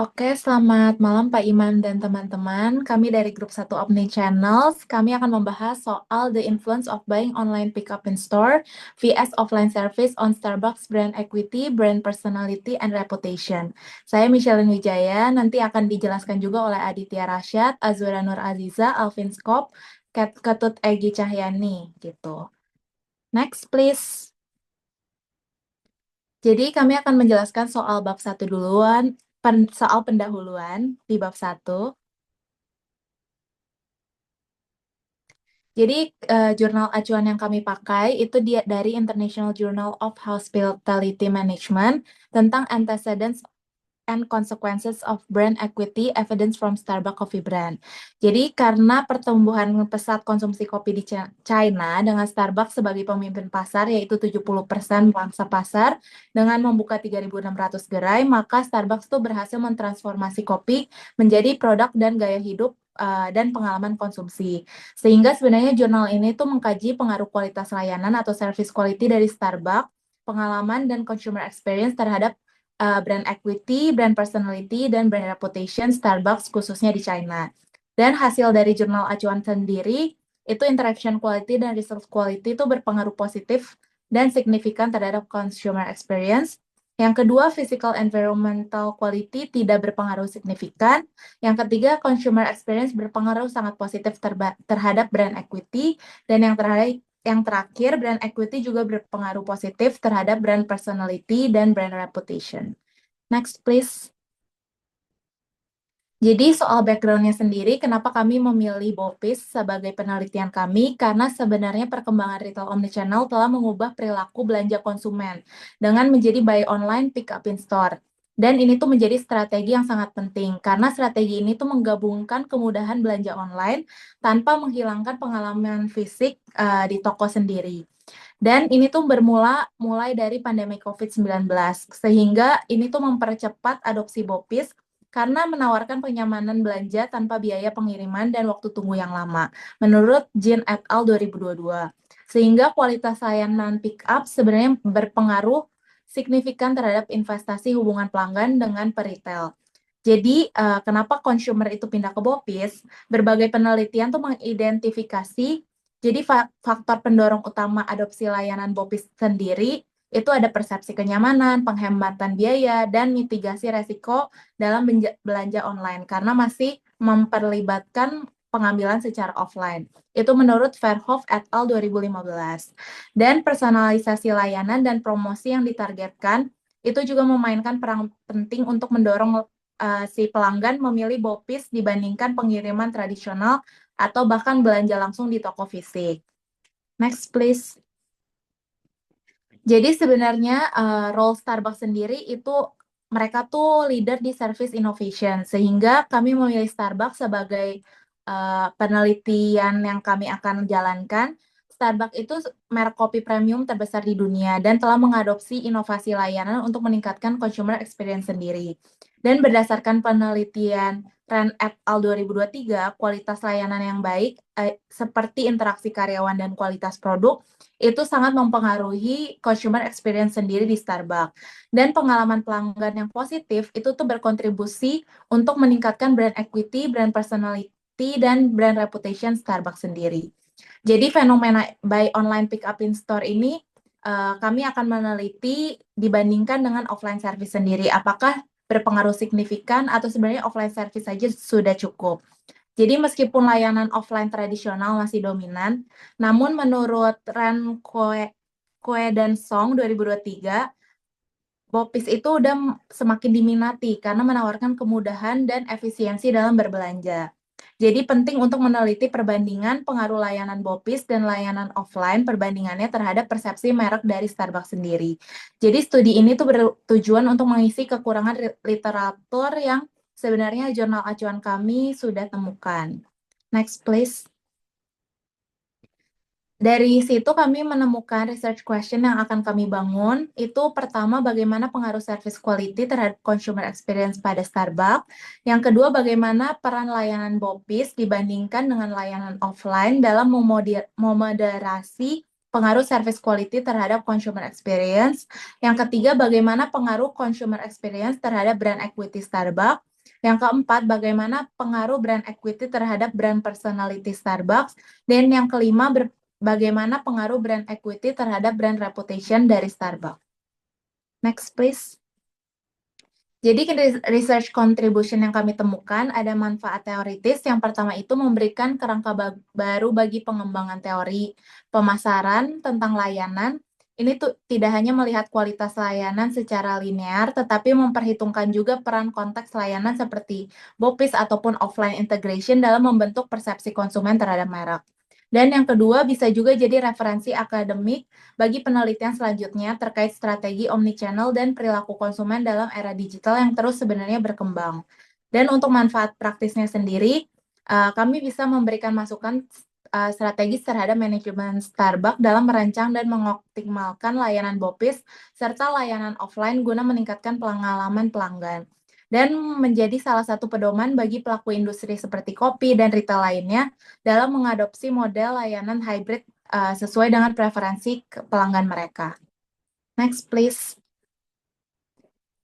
Oke, selamat malam Pak Imam dan teman-teman. Kami dari grup 1 Omni Channels. Kami akan membahas soal the influence of buying online pickup in store vs offline service on Starbucks brand equity, brand personality, and reputation. Saya Michelle Wijaya, nanti akan dijelaskan juga oleh Aditya Rasyad, Azura Nur Aziza, Alvin Skop, Ketut Egi Cahyani, gitu. Next, please. Jadi kami akan menjelaskan soal bab 1 duluan, soal pendahuluan di bab 1. Jadi jurnal acuan yang kami pakai itu dia dari International Journal of Hospitality Management tentang antecedents and consequences of brand equity evidence from Starbucks Coffee Brand. Jadi karena pertumbuhan pesat konsumsi kopi di China dengan Starbucks sebagai pemimpin pasar yaitu 70% pangsa pasar dengan membuka 3.600 gerai, maka Starbucks tuh berhasil mentransformasi kopi menjadi produk dan gaya hidup dan pengalaman konsumsi. Sehingga sebenarnya jurnal ini tuh mengkaji pengaruh kualitas layanan atau service quality dari Starbucks, pengalaman dan consumer experience terhadap brand equity, brand personality, dan brand reputation Starbucks khususnya di China. Dan hasil dari jurnal acuan sendiri, itu interaction quality dan research quality itu berpengaruh positif dan signifikan terhadap consumer experience. Yang kedua, physical environmental quality tidak berpengaruh signifikan. Yang ketiga, consumer experience berpengaruh sangat positif terhadap brand equity. Dan yang terakhir, brand equity juga berpengaruh positif terhadap brand personality dan brand reputation. Next, please. Jadi soal background-nya sendiri, kenapa kami memilih Bopis sebagai penelitian kami? Karena sebenarnya perkembangan retail omnichannel telah mengubah perilaku belanja konsumen dengan menjadi buy online, pick up in store. Dan ini tuh menjadi strategi yang sangat penting, karena strategi ini tuh menggabungkan kemudahan belanja online tanpa menghilangkan pengalaman fisik di toko sendiri. Dan ini tuh mulai dari pandemi COVID-19, sehingga ini tuh mempercepat adopsi Bopis karena menawarkan kenyamanan belanja tanpa biaya pengiriman dan waktu tunggu yang lama, menurut Jin et al. 2022. Sehingga kualitas layanan pick up sebenarnya berpengaruh signifikan terhadap investasi hubungan pelanggan dengan peritel. Jadi, kenapa consumer itu pindah ke Bopis? Berbagai penelitian tuh mengidentifikasi, jadi faktor pendorong utama adopsi layanan Bopis sendiri itu ada persepsi kenyamanan, penghematan biaya, dan mitigasi resiko dalam belanja online karena masih memperlibatkan pengambilan secara offline. Itu menurut Verhoef et al. 2015. Dan personalisasi layanan dan promosi yang ditargetkan itu juga memainkan peran penting untuk mendorong si pelanggan memilih Bopis dibandingkan pengiriman tradisional atau bahkan belanja langsung di toko fisik. Next, please. Jadi sebenarnya role Starbucks sendiri itu mereka tuh leader di service innovation, sehingga kami memilih Starbucks sebagai penelitian yang kami akan jalankan. Starbucks itu merek kopi premium terbesar di dunia dan telah mengadopsi inovasi layanan untuk meningkatkan consumer experience sendiri. Dan berdasarkan penelitian Rand et al. 2023, kualitas layanan yang baik seperti interaksi karyawan dan kualitas produk itu sangat mempengaruhi consumer experience sendiri di Starbucks. Dan pengalaman pelanggan yang positif itu tuh berkontribusi untuk meningkatkan brand equity, brand personality, dan brand reputation Starbucks sendiri. Jadi fenomena buy online pick up in store ini kami akan meneliti dibandingkan dengan offline service sendiri. Apakah berpengaruh signifikan atau sebenarnya offline service saja sudah cukup. Jadi meskipun layanan offline tradisional masih dominan, namun menurut Ren Koe dan Song 2023, Bopis itu udah semakin diminati karena menawarkan kemudahan dan efisiensi dalam berbelanja. Jadi penting untuk meneliti perbandingan pengaruh layanan Bopis dan layanan offline perbandingannya terhadap persepsi merek dari Starbucks sendiri. Jadi studi ini tuh bertujuan untuk mengisi kekurangan literatur yang sebenarnya jurnal acuan kami sudah temukan. Next, please. Dari situ kami menemukan research question yang akan kami bangun. Itu pertama, bagaimana pengaruh service quality terhadap consumer experience pada Starbucks. Yang kedua, bagaimana peran layanan Bopis dibandingkan dengan layanan offline dalam memoderasi pengaruh service quality terhadap consumer experience. Yang ketiga, bagaimana pengaruh consumer experience terhadap brand equity Starbucks. Yang keempat, bagaimana pengaruh brand equity terhadap brand personality Starbucks. Dan yang kelima, bagaimana pengaruh brand equity terhadap brand reputation dari Starbucks. Next, please. Jadi research contribution yang kami temukan ada manfaat teoritis. Yang pertama itu memberikan kerangka baru bagi pengembangan teori pemasaran tentang layanan. Ini tuh tidak hanya melihat kualitas layanan secara linear, tetapi memperhitungkan juga peran konteks layanan seperti BOPIS ataupun offline integration dalam membentuk persepsi konsumen terhadap merek. Dan yang kedua bisa juga jadi referensi akademik bagi penelitian selanjutnya terkait strategi omnichannel dan perilaku konsumen dalam era digital yang terus sebenarnya berkembang. Dan untuk manfaat praktisnya sendiri, kami bisa memberikan masukan strategis terhadap manajemen Starbucks dalam merancang dan mengoptimalkan layanan BOPIS serta layanan offline guna meningkatkan pengalaman pelanggan. Dan menjadi salah satu pedoman bagi pelaku industri seperti kopi dan retail lainnya dalam mengadopsi model layanan hybrid sesuai dengan preferensi pelanggan mereka. Next, please.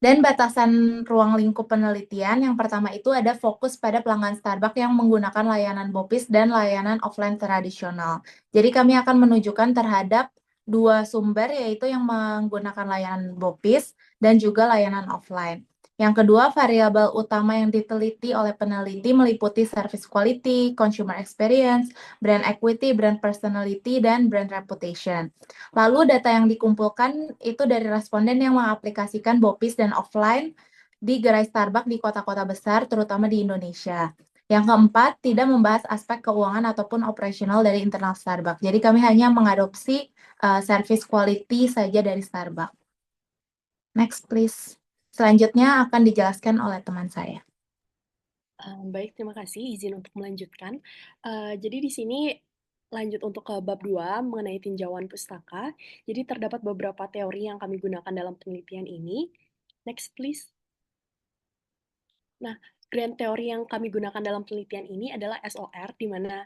Dan batasan ruang lingkup penelitian, yang pertama itu ada fokus pada pelanggan Starbucks yang menggunakan layanan BOPIS dan layanan offline tradisional. Jadi kami akan menunjukkan terhadap dua sumber, yaitu yang menggunakan layanan BOPIS dan juga layanan offline. Yang kedua, variabel utama yang diteliti oleh peneliti meliputi service quality, consumer experience, brand equity, brand personality, dan brand reputation. Lalu data yang dikumpulkan itu dari responden yang mengaplikasikan BOPIS dan offline di gerai Starbucks di kota-kota besar, terutama di Indonesia. Yang keempat, tidak membahas aspek keuangan ataupun operasional dari internal Starbucks. Jadi kami hanya mengadopsi service quality saja dari Starbucks. Next, please. Selanjutnya akan dijelaskan oleh teman saya. Baik, terima kasih. Izin untuk melanjutkan. Jadi di sini lanjut untuk ke bab 2 mengenai tinjauan pustaka. Jadi terdapat beberapa teori yang kami gunakan dalam penelitian ini. Next, please. Nah, grand teori yang kami gunakan dalam penelitian ini adalah SOR, di mana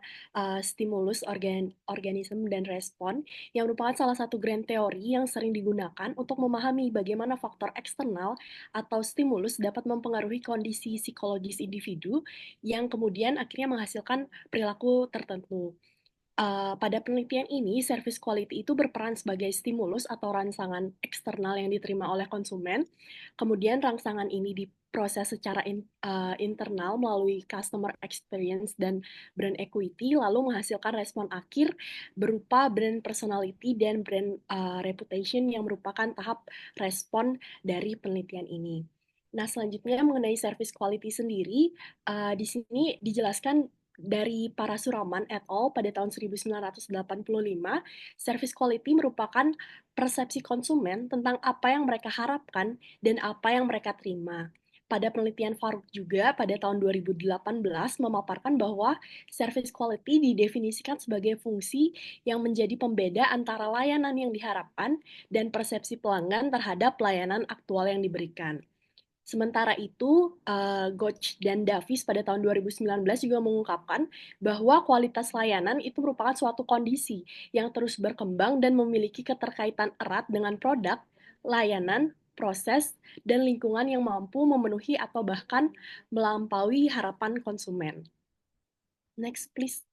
stimulus, organisme, dan respon, yang merupakan salah satu grand teori yang sering digunakan untuk memahami bagaimana faktor eksternal atau stimulus dapat mempengaruhi kondisi psikologis individu yang kemudian akhirnya menghasilkan perilaku tertentu. Pada penelitian ini, service quality itu berperan sebagai stimulus atau rangsangan eksternal yang diterima oleh konsumen. Kemudian rangsangan ini diproses secara internal melalui customer experience dan brand equity, lalu menghasilkan respon akhir berupa brand personality dan brand reputation yang merupakan tahap respon dari penelitian ini. Nah, selanjutnya mengenai service quality sendiri, di sini dijelaskan dari Parasuraman et al. Pada tahun 1985, service quality merupakan persepsi konsumen tentang apa yang mereka harapkan dan apa yang mereka terima. Pada penelitian Farouk juga pada tahun 2018 memaparkan bahwa service quality didefinisikan sebagai fungsi yang menjadi pembeda antara layanan yang diharapkan dan persepsi pelanggan terhadap layanan aktual yang diberikan. Sementara itu, Gotch dan Davis pada tahun 2019 juga mengungkapkan bahwa kualitas layanan itu merupakan suatu kondisi yang terus berkembang dan memiliki keterkaitan erat dengan produk, layanan, proses, dan lingkungan yang mampu memenuhi atau bahkan melampaui harapan konsumen. Next, please.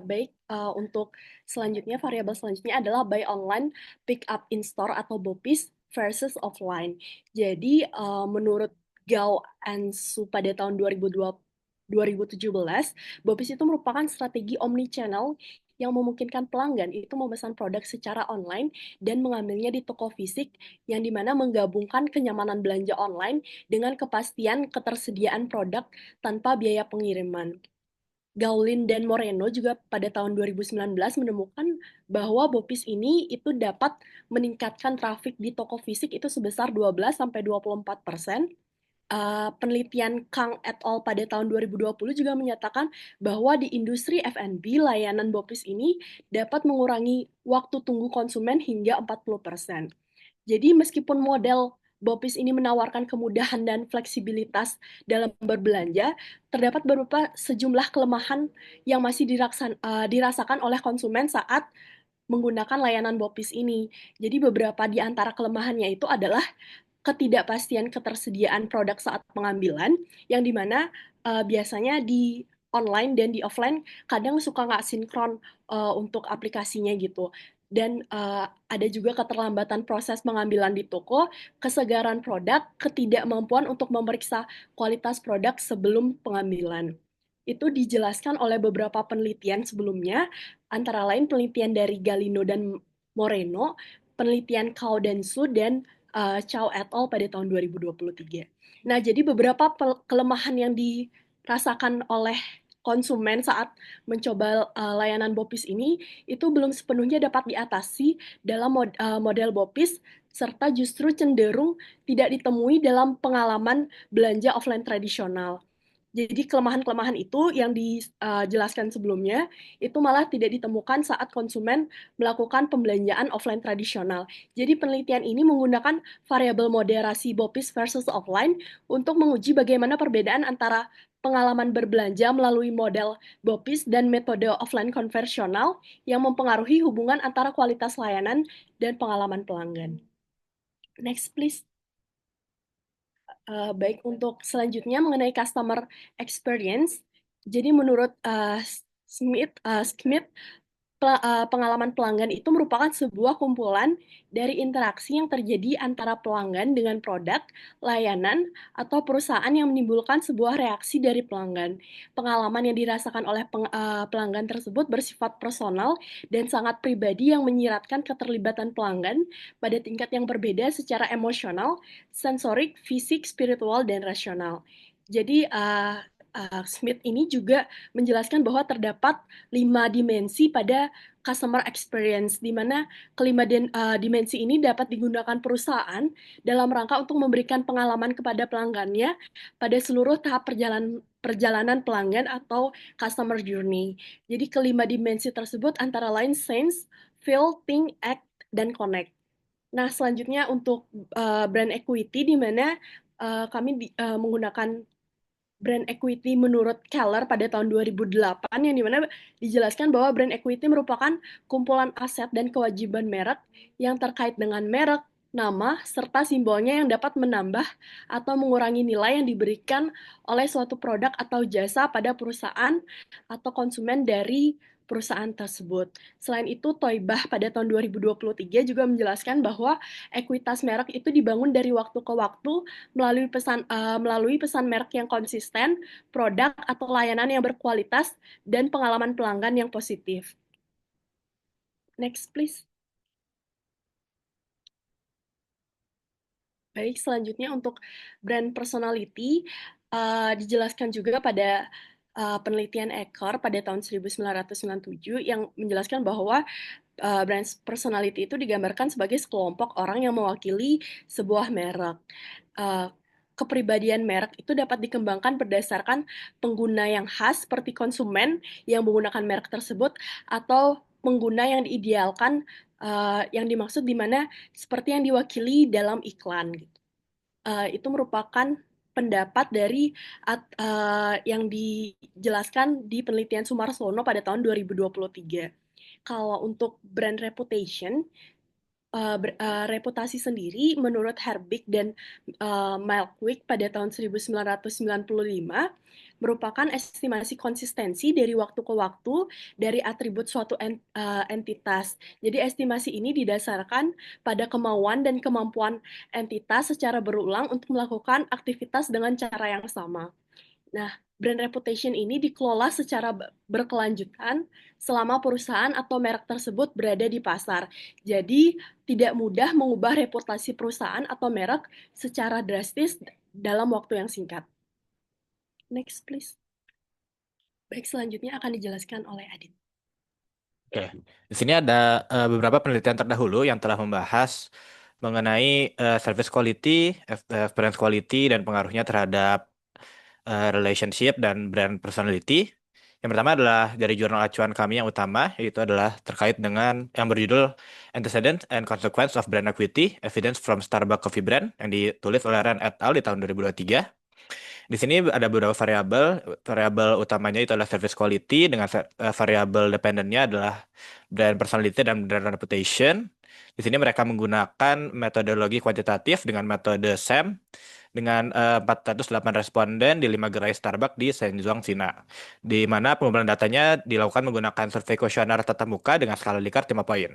Baik, untuk selanjutnya, variabel selanjutnya adalah buy online, pick up in store atau BOPIS versus offline. Jadi, menurut Gao and Su pada tahun 2017, BOPIS itu merupakan strategi omnichannel yang memungkinkan pelanggan itu memesan produk secara online dan mengambilnya di toko fisik, yang dimana menggabungkan kenyamanan belanja online dengan kepastian ketersediaan produk tanpa biaya pengiriman. Gaulin dan Moreno juga pada tahun 2019 menemukan bahwa BOPIS ini itu dapat meningkatkan trafik di toko fisik itu sebesar 12-24%. Penelitian Kang et al. Pada tahun 2020 juga menyatakan bahwa di industri F&B, layanan BOPIS ini dapat mengurangi waktu tunggu konsumen hingga 40%. Jadi meskipun model BOPIS ini menawarkan kemudahan dan fleksibilitas dalam berbelanja, terdapat beberapa sejumlah kelemahan yang masih dirasakan oleh konsumen saat menggunakan layanan BOPIS ini. Jadi beberapa di antara kelemahannya itu adalah ketidakpastian ketersediaan produk saat pengambilan, yang dimana biasanya di online dan di offline kadang suka nggak sinkron untuk aplikasinya gitu. Dan ada juga keterlambatan proses pengambilan di toko, kesegaran produk, ketidakmampuan untuk memeriksa kualitas produk sebelum pengambilan. Itu dijelaskan oleh beberapa penelitian sebelumnya, antara lain penelitian dari Galino dan Moreno, penelitian Cao dan Su, dan Chow et al. Pada tahun 2023. Nah, jadi beberapa kelemahan yang dirasakan oleh konsumen saat mencoba layanan Bopis ini itu belum sepenuhnya dapat diatasi dalam model Bopis, serta justru cenderung tidak ditemui dalam pengalaman belanja offline tradisional. Jadi kelemahan-kelemahan itu yang dijelaskan sebelumnya itu malah tidak ditemukan saat konsumen melakukan pembelanjaan offline tradisional. Jadi penelitian ini menggunakan variabel moderasi BOPIS versus offline untuk menguji bagaimana perbedaan antara pengalaman berbelanja melalui model BOPIS dan metode offline konvensional yang mempengaruhi hubungan antara kualitas layanan dan pengalaman pelanggan. Next, please. Baik, untuk selanjutnya mengenai customer experience. Jadi menurut Smith, pengalaman pelanggan itu merupakan sebuah kumpulan dari interaksi yang terjadi antara pelanggan dengan produk, layanan, atau perusahaan yang menimbulkan sebuah reaksi dari pelanggan. Pengalaman yang dirasakan oleh pelanggan tersebut bersifat personal dan sangat pribadi yang menyiratkan keterlibatan pelanggan pada tingkat yang berbeda secara emosional, sensorik, fisik, spiritual, dan rasional. Jadi, Smith ini juga menjelaskan bahwa terdapat 5 dimensi pada customer experience, di mana kelima dimensi ini dapat digunakan perusahaan dalam rangka untuk memberikan pengalaman kepada pelanggannya pada seluruh tahap perjalanan pelanggan atau customer journey. Jadi kelima dimensi tersebut antara lain sense, feel, think, act, dan connect. Nah, selanjutnya untuk brand equity, di mana kami menggunakan brand equity menurut Keller pada tahun 2008, yang dimana dijelaskan bahwa brand equity merupakan kumpulan aset dan kewajiban merek yang terkait dengan merek, nama, serta simbolnya yang dapat menambah atau mengurangi nilai yang diberikan oleh suatu produk atau jasa pada perusahaan atau konsumen dari perusahaan tersebut. Selain itu, Toibah pada tahun 2023 juga menjelaskan bahwa ekuitas merek itu dibangun dari waktu ke waktu melalui pesan merek yang konsisten, produk atau layanan yang berkualitas, dan pengalaman pelanggan yang positif. Next, please. Baik, selanjutnya untuk brand personality, dijelaskan juga pada penelitian Ekor pada tahun 1997 yang menjelaskan bahwa brand personality itu digambarkan sebagai sekelompok orang yang mewakili sebuah merek. Uh, Kepribadian merek itu dapat dikembangkan berdasarkan pengguna yang khas seperti konsumen yang menggunakan merek tersebut atau pengguna yang diidealkan, yang dimaksud di mana seperti yang diwakili dalam iklan gitu. Itu merupakan pendapat dari yang dijelaskan di penelitian Sumarsono pada tahun 2023. Kalau untuk brand reputation, reputasi sendiri menurut Herbig dan Malkwick pada tahun 1995 merupakan estimasi konsistensi dari waktu ke waktu dari atribut suatu entitas. Jadi estimasi ini didasarkan pada kemauan dan kemampuan entitas secara berulang untuk melakukan aktivitas dengan cara yang sama. Nah, brand reputation ini dikelola secara berkelanjutan selama perusahaan atau merek tersebut berada di pasar. Jadi, tidak mudah mengubah reputasi perusahaan atau merek secara drastis dalam waktu yang singkat. Next, please. Baik, selanjutnya akan dijelaskan oleh Adit. Oke, di sini ada beberapa penelitian terdahulu yang telah membahas mengenai service quality, experience quality, dan pengaruhnya terhadap relationship dan brand personality. Yang pertama adalah dari jurnal acuan kami yang utama, yaitu adalah terkait dengan yang berjudul Antecedents and Consequence of Brand Equity, Evidence from Starbucks Coffee Brand, yang ditulis oleh Rand et al. Di tahun 2023. Di sini ada beberapa variabel. Variabel utamanya itu adalah service quality, dengan variabel dependennya adalah brand personality dan brand reputation. Di sini mereka menggunakan metodologi kuantitatif dengan metode SAM dengan 408 responden di 5 gerai Starbucks di Shenzhen, Cina. Di mana pengumpulan datanya dilakukan menggunakan survei kuesioner tatap muka dengan skala Likert 5 poin.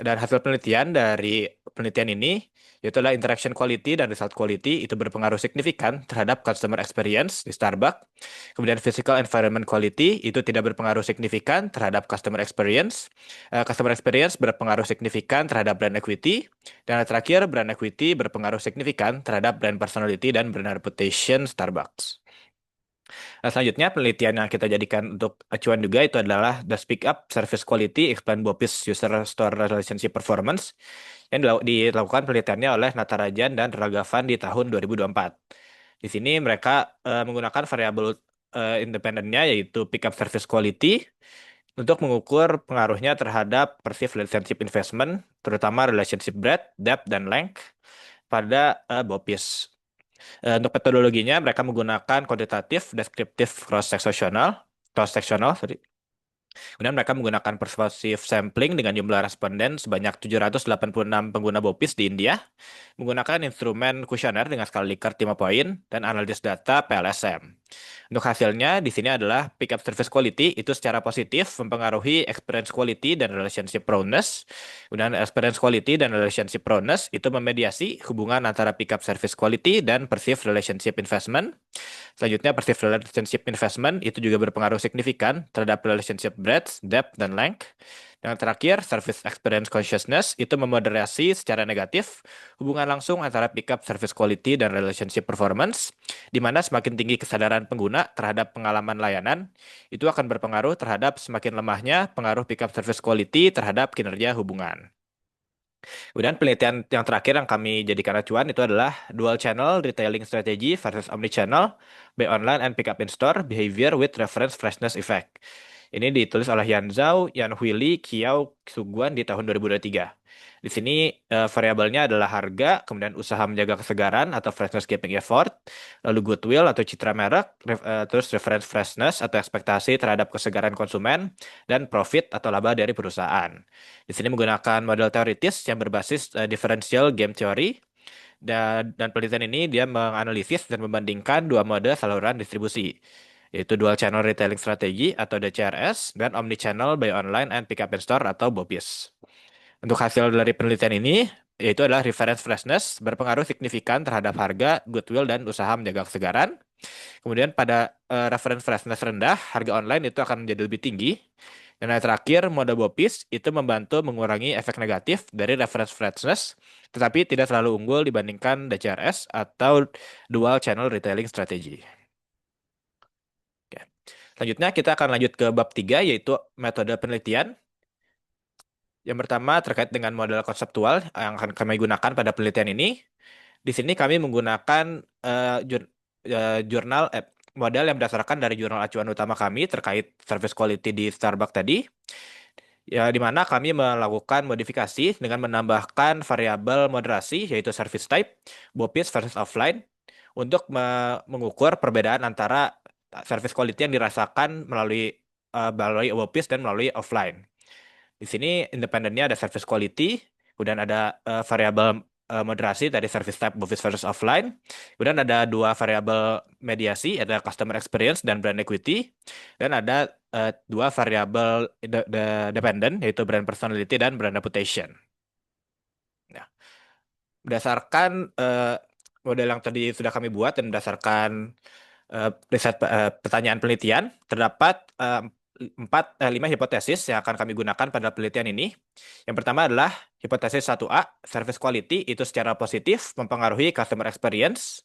Dan hasil penelitian dari penelitian ini yaitu adalah interaction quality dan result quality itu berpengaruh signifikan terhadap customer experience di Starbucks. Kemudian physical environment quality itu tidak berpengaruh signifikan terhadap customer experience. Customer experience berpengaruh signifikan terhadap brand equity. Dan yang terakhir, brand equity berpengaruh signifikan terhadap brand personality dan brand reputation Starbucks. Nah, selanjutnya penelitian yang kita jadikan untuk acuan juga itu adalah The Speak Up Service Quality Explain Bopis User Store Relationship Performance yang dilakukan penelitiannya oleh Natarajan dan Ragavan di tahun 2024. Di sini mereka menggunakan variabel independennya yaitu Pick Up Service Quality untuk mengukur pengaruhnya terhadap perceived relationship investment, terutama relationship breadth, depth, dan length pada Bopis. Untuk metodologinya, mereka menggunakan kuantitatif, deskriptif, cross-sectional, sorry. Kemudian mereka menggunakan persuasive sampling dengan jumlah responden sebanyak 786 pengguna Bopis di India, menggunakan instrumen kuesioner dengan skala Likert 5 poin, dan analisis data PLSM. Untuk hasilnya di sini adalah pick up service quality itu secara positif mempengaruhi experience quality dan relationship proneness. Kemudian experience quality dan relationship proneness itu memediasi hubungan antara pick up service quality dan perceived relationship investment. Selanjutnya perceived relationship investment itu juga berpengaruh signifikan terhadap relationship breadth, depth, dan length. Yang terakhir, service experience consciousness itu memoderasi secara negatif hubungan langsung antara pickup service quality dan relationship performance, di mana semakin tinggi kesadaran pengguna terhadap pengalaman layanan, itu akan berpengaruh terhadap semakin lemahnya pengaruh pickup service quality terhadap kinerja hubungan. Kemudian penelitian yang terakhir yang kami jadikan acuan itu adalah dual channel retailing strategy versus omnichannel, buy online and pick up in store behavior with reference freshness effect. Ini ditulis oleh Yan Zhao, Yan Huili, Kiao Suguan di tahun 2023. Di sini variabelnya adalah harga, kemudian usaha menjaga kesegaran atau freshness keeping effort, lalu goodwill atau citra merek, terus reference freshness atau ekspektasi terhadap kesegaran konsumen, dan profit atau laba dari perusahaan. Di sini menggunakan model teoritis yang berbasis differential game theory dan penelitian ini dia menganalisis dan membandingkan dua mode saluran distribusi yaitu dual channel retailing strategy atau DCRS dan omni channel buy online and pick up in store atau BOPIS. Untuk hasil dari penelitian ini yaitu adalah reference freshness berpengaruh signifikan terhadap harga, goodwill dan usaha menjaga kesegaran. Kemudian pada reference freshness rendah, harga online itu akan menjadi lebih tinggi. Dan yang terakhir, mode BOPIS itu membantu mengurangi efek negatif dari reference freshness, tetapi tidak terlalu unggul dibandingkan DCRS atau dual channel retailing strategy. Oke. Selanjutnya kita akan lanjut ke bab 3 yaitu metode penelitian. Yang pertama terkait dengan model konseptual yang akan kami gunakan pada penelitian ini. Di sini kami menggunakan jurnal model yang berdasarkan dari jurnal acuan utama kami terkait service quality di Starbucks tadi. Ya, di mana kami melakukan modifikasi dengan menambahkan variabel moderasi yaitu service type, BOPIS versus offline untuk mengukur perbedaan antara service quality yang dirasakan melalui BOPIS dan melalui offline. Di sini independennya ada service quality, kemudian ada variabel moderasi dari service type BOPIS versus offline. Kemudian ada dua variabel mediasi, ada customer experience dan brand equity. Dan ada dua variabel dependent, yaitu brand personality dan brand reputation. Nah, berdasarkan model yang tadi sudah kami buat dan berdasarkan riset pertanyaan penelitian, terdapat 5 hipotesis yang akan kami gunakan pada penelitian ini. Yang pertama adalah hipotesis 1A, service quality itu secara positif mempengaruhi customer experience.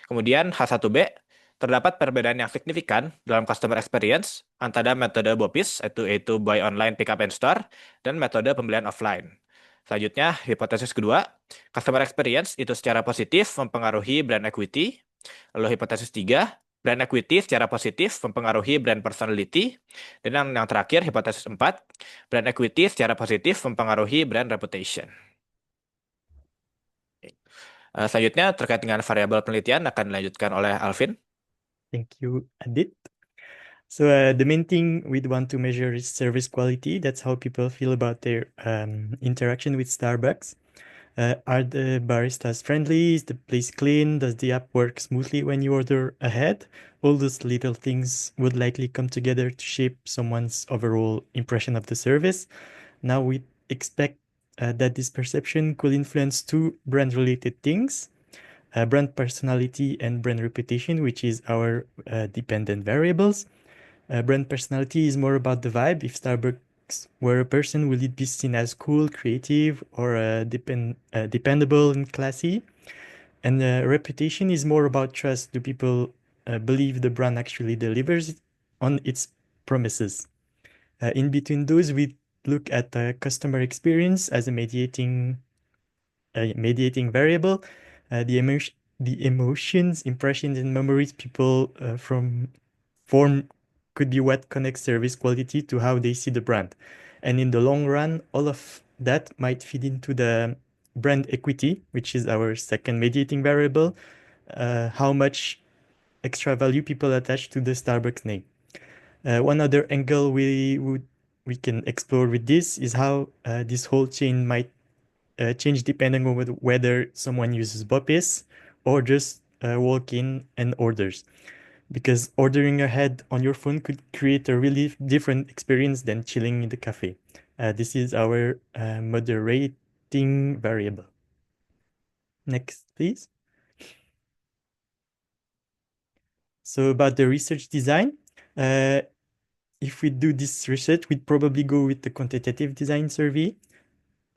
Kemudian H1B, terdapat perbedaan yang signifikan dalam customer experience antara metode BOPIS, yaitu buy online pick up in store, dan metode pembelian offline. Selanjutnya, hipotesis kedua, customer experience itu secara positif mempengaruhi brand equity. Lalu hipotesis 3, brand equity secara positif mempengaruhi brand personality. Dan yang terakhir, hipotesis 4, brand equity secara positif mempengaruhi brand reputation. Selanjutnya, terkait dengan variabel penelitian akan dilanjutkan oleh Alvin. Thank you, Adit. So the main thing we'd want to measure is service quality. That's how people feel about their interaction with Starbucks. Are the baristas friendly? Is the place clean? Does the app work smoothly when you order ahead? All those little things would likely come together to shape someone's overall impression of the service. Now we expect that this perception could influence two brand-related things, brand personality and brand reputation, which is our dependent variables. Brand personality is more about the vibe. If Starbucks were a person, will it be seen as cool, creative, or dependable and classy? And reputation is more about trust. Do people believe the brand actually delivers on its promises? In between those, we look at the customer experience as a mediating variable. The emotions, impressions, and memories people from form could be what connects service quality to how they see the brand. And in the long run, all of that might feed into the brand equity, which is our second mediating variable, how much extra value people attach to the Starbucks name. One other angle we can explore with this is how this whole chain might change depending on whether someone uses Bopis or just walk in and orders. Because ordering ahead on your phone could create a really different experience than chilling in the cafe. This is our moderating variable. Next, please. So about the research design, if we do this research, we'd probably go with the quantitative design survey.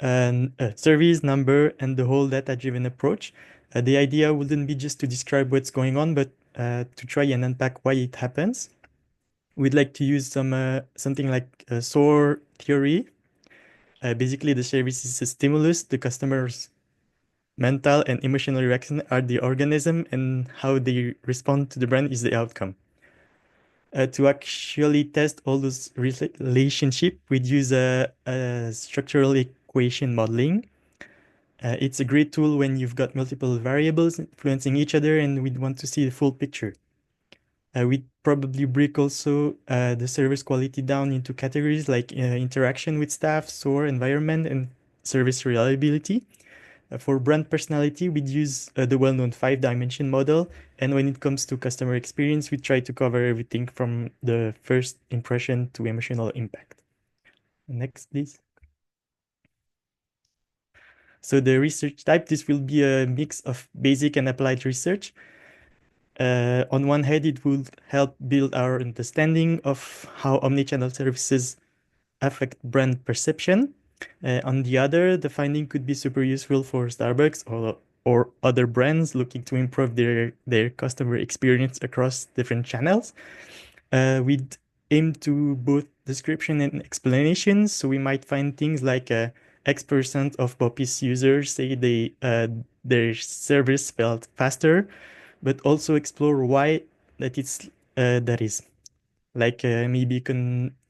And surveys, number, and the whole data-driven approach. The idea wouldn't be just to describe what's going on, but to try and unpack why it happens. We'd like to use something like SOAR theory. Basically, the service is a stimulus. The customer's mental and emotional reaction are the organism, and how they respond to the brand is the outcome. To actually test all those relationship, we'd use a structural equation modeling. It's a great tool when you've got multiple variables influencing each other and we want to see the full picture. We'd probably break also the service quality down into categories like interaction with staff, SOAR, environment, and service reliability. For brand personality, we'd use the well-known 5-dimension model. And when it comes to customer experience, we try to cover everything from the first impression to emotional impact. Next, please. So the research type, this will be a mix of basic and applied research. On one hand, it will help build our understanding of how omnichannel services affect brand perception. On the other, the finding could be super useful for Starbucks or other brands looking to improve their customer experience across different channels. We'd aim to both description and explanation, so we might find things like X% of Poppies users say their service felt faster, but also explore why that is. Like maybe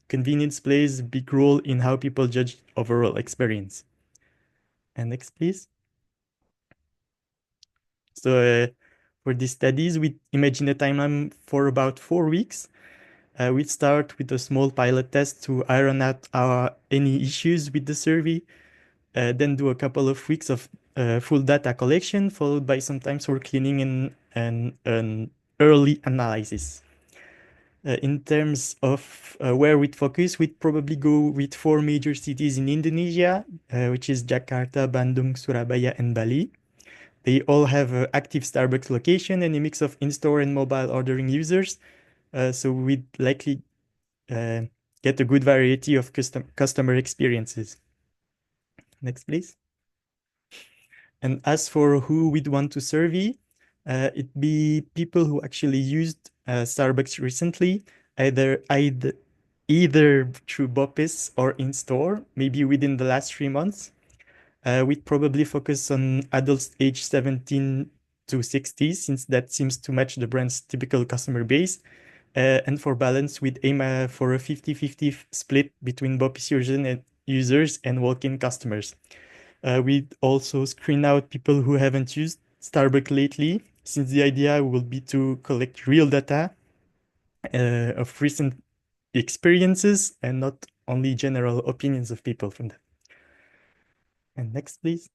convenience plays a big role in how people judge overall experience. And next, please. So for these studies, we imagine a timeline for about 4 weeks. We'd start with a small pilot test to iron out any issues with the survey, then do a couple of weeks of full data collection, followed by some time for cleaning and an early analysis. In terms of where we'd focus, we'd probably go with 4 major cities in Indonesia, which is Jakarta, Bandung, Surabaya, and Bali. They all have an active Starbucks location and a mix of in-store and mobile ordering users. So we'd likely get a good variety of customer experiences. Next, please. And as for who we'd want to survey, it'd be people who actually used Starbucks recently, either through Bopis or in store, maybe within the last 3 months. We'd probably focus on adults aged 17 to 60, since that seems to match the brand's typical customer base. And for balance, we'd aim for a 50-50 split between Bopis users and walk-in customers. We'd also screen out people who haven't used Starbucks lately, since the idea will be to collect real data of recent experiences and not only general opinions of people from them. And next, please.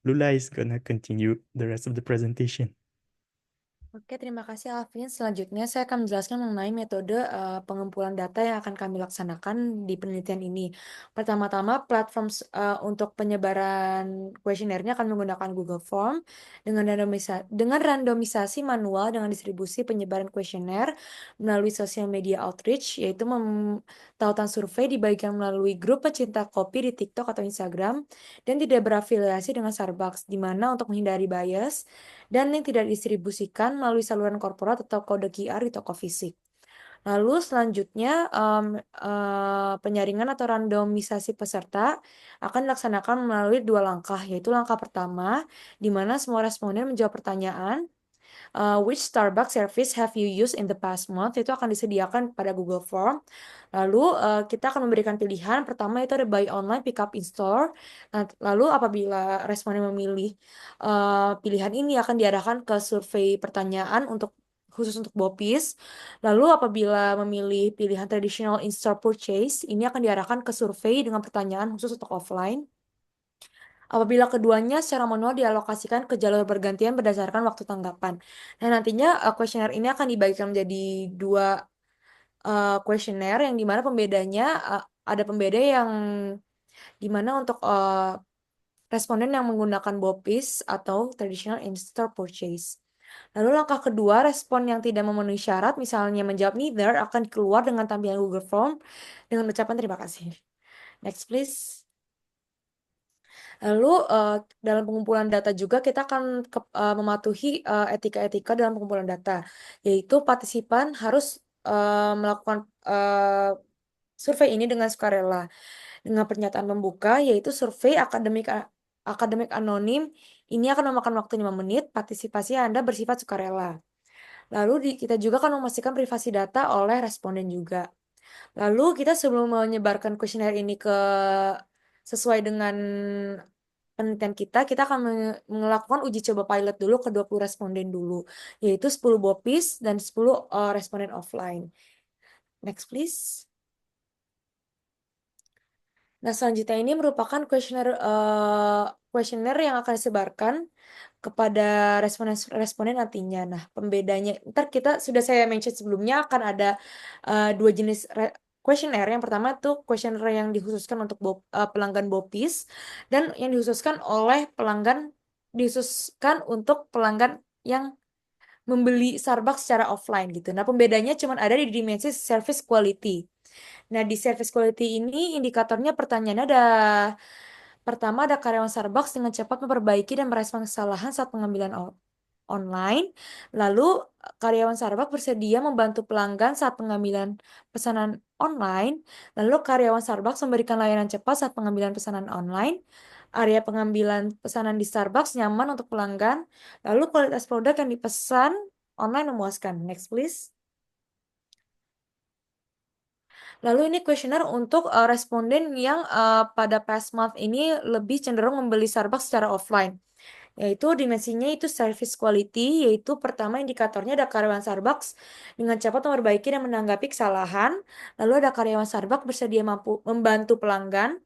Lula is gonna continue the rest of the presentation. Oke, terima kasih Alvin. Selanjutnya saya akan menjelaskan mengenai metode pengumpulan data yang akan kami laksanakan di penelitian ini. Pertama-tama, platform untuk penyebaran kuesionernya akan menggunakan Google Form dengan randomisasi manual dengan distribusi penyebaran kuesioner melalui sosial media outreach, yaitu tautan survei dibagikan melalui grup pecinta kopi di TikTok atau Instagram dan tidak berafiliasi dengan Starbucks, di mana untuk menghindari bias dan yang tidak didistribusikan melalui saluran korporat atau kode QR di toko fisik. Lalu selanjutnya penyaringan atau randomisasi peserta akan dilaksanakan melalui 2 langkah, yaitu langkah pertama di mana semua responden menjawab pertanyaan which Starbucks service have you used in the past month, itu akan disediakan pada Google Form. Lalu kita akan memberikan pilihan, pertama itu ada buy online, pick up in store. Lalu apabila responden memilih pilihan ini akan diarahkan ke survei pertanyaan khusus untuk BOPIS. Lalu apabila memilih pilihan traditional in-store purchase, ini akan diarahkan ke survei dengan pertanyaan khusus untuk offline. Apabila keduanya secara manual dialokasikan ke jalur bergantian berdasarkan waktu tanggapan. Nah, nantinya kuesioner ini akan dibagikan menjadi 2 kuesioner yang dimana pembedanya ada pembeda yang dimana untuk responden yang menggunakan BOPIS atau traditional in-store purchase. Lalu langkah kedua, respon yang tidak memenuhi syarat, misalnya menjawab neither, akan keluar dengan tampilan Google Form dengan ucapan terima kasih. Next, please. Lalu dalam pengumpulan data juga kita akan mematuhi etika-etika dalam pengumpulan data, yaitu partisipan harus melakukan survei ini dengan sukarela dengan pernyataan pembuka, yaitu survei akademik anonim. Ini akan memakan waktu 5 menit. Partisipasi Anda bersifat sukarela. Lalu kita juga akan memastikan privasi data oleh responden juga. Lalu kita sebelum menyebarkan kuesioner ini sesuai dengan penelitian kita akan melakukan uji coba pilot dulu ke 20 responden dulu, yaitu 10 BOPIS dan 10 responden offline. Next, please. Nah, selanjutnya ini merupakan kuesioner yang akan disebarkan kepada responden nantinya. Nah, pembedanya, sudah saya mention sebelumnya akan ada 2 jenis kuesioner. Yang pertama itu kuesioner yang dikhususkan untuk pelanggan BOPIS dan yang dikhususkan untuk pelanggan yang membeli Starbucks secara offline gitu. Nah, pembedanya cuma ada di dimensi service quality. Nah, di service quality ini indikatornya pertanyaannya pertama ada karyawan Starbucks dengan cepat memperbaiki dan merespons kesalahan saat pengambilan online. Lalu karyawan Starbucks bersedia membantu pelanggan saat pengambilan pesanan online. Lalu karyawan Starbucks memberikan layanan cepat saat pengambilan pesanan online. Area pengambilan pesanan di Starbucks nyaman untuk pelanggan. Lalu kualitas produk yang dipesan online memuaskan. Next, please. Lalu ini kuesioner untuk responden yang pada past month ini lebih cenderung membeli Starbucks secara offline. Yaitu dimensinya itu service quality, yaitu pertama indikatornya ada karyawan Starbucks dengan cepat memperbaiki dan menanggapi kesalahan. Lalu ada karyawan Starbucks bersedia mampu membantu pelanggan.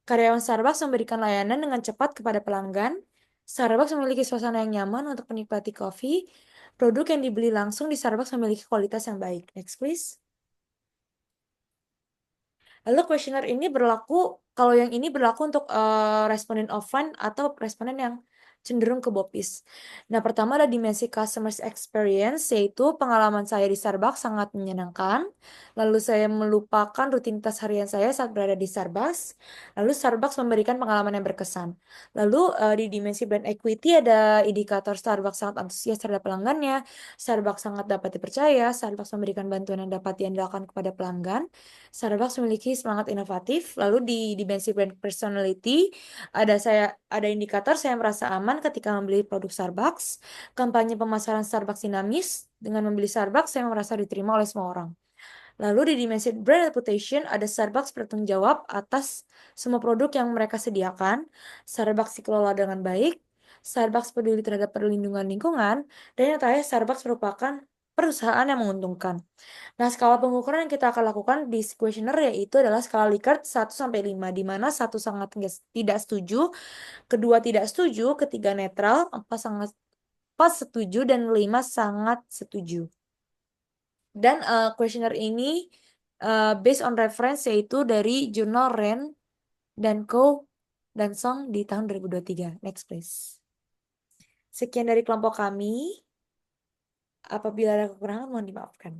Karyawan Starbucks memberikan layanan dengan cepat kepada pelanggan. Starbucks memiliki suasana yang nyaman untuk menikmati kopi. Produk yang dibeli langsung di Starbucks memiliki kualitas yang baik. Next, please. Lalu kuesioner ini kalau yang ini berlaku untuk responden offline atau responden yang cenderung ke BOPIS. Nah, pertama ada dimensi customer experience, yaitu pengalaman saya di Starbucks sangat menyenangkan. Lalu saya melupakan rutinitas harian saya saat berada di Starbucks. Lalu Starbucks memberikan pengalaman yang berkesan. Lalu di dimensi brand equity ada indikator Starbucks sangat antusias terhadap pelanggannya, Starbucks sangat dapat dipercaya, Starbucks memberikan bantuan yang dapat diandalkan kepada pelanggan, Starbucks memiliki semangat inovatif. Lalu di dimensi brand personality ada indikator saya merasa aman ketika membeli produk Starbucks. Kampanye pemasaran Starbucks dinamis. Dengan membeli Starbucks saya merasa diterima oleh semua orang. Lalu di dimensi brand reputation ada Starbucks bertanggung jawab atas semua produk yang mereka sediakan. Starbucks dikelola dengan baik. Starbucks peduli terhadap perlindungan lingkungan, dan yang terakhir Starbucks merupakan perusahaan yang menguntungkan. Nah, skala pengukuran yang kita akan lakukan di questionnaire yaitu adalah skala Likert 1-5, di mana 1 sangat tidak setuju, kedua tidak setuju, ketiga netral, 4 setuju, dan 5 sangat setuju. Dan questionnaire ini based on reference yaitu dari jurnal Rand dan Co dan Song di tahun 2023. Next please. Sekian dari kelompok kami. Apabila ada kekurangan mohon dimaafkan.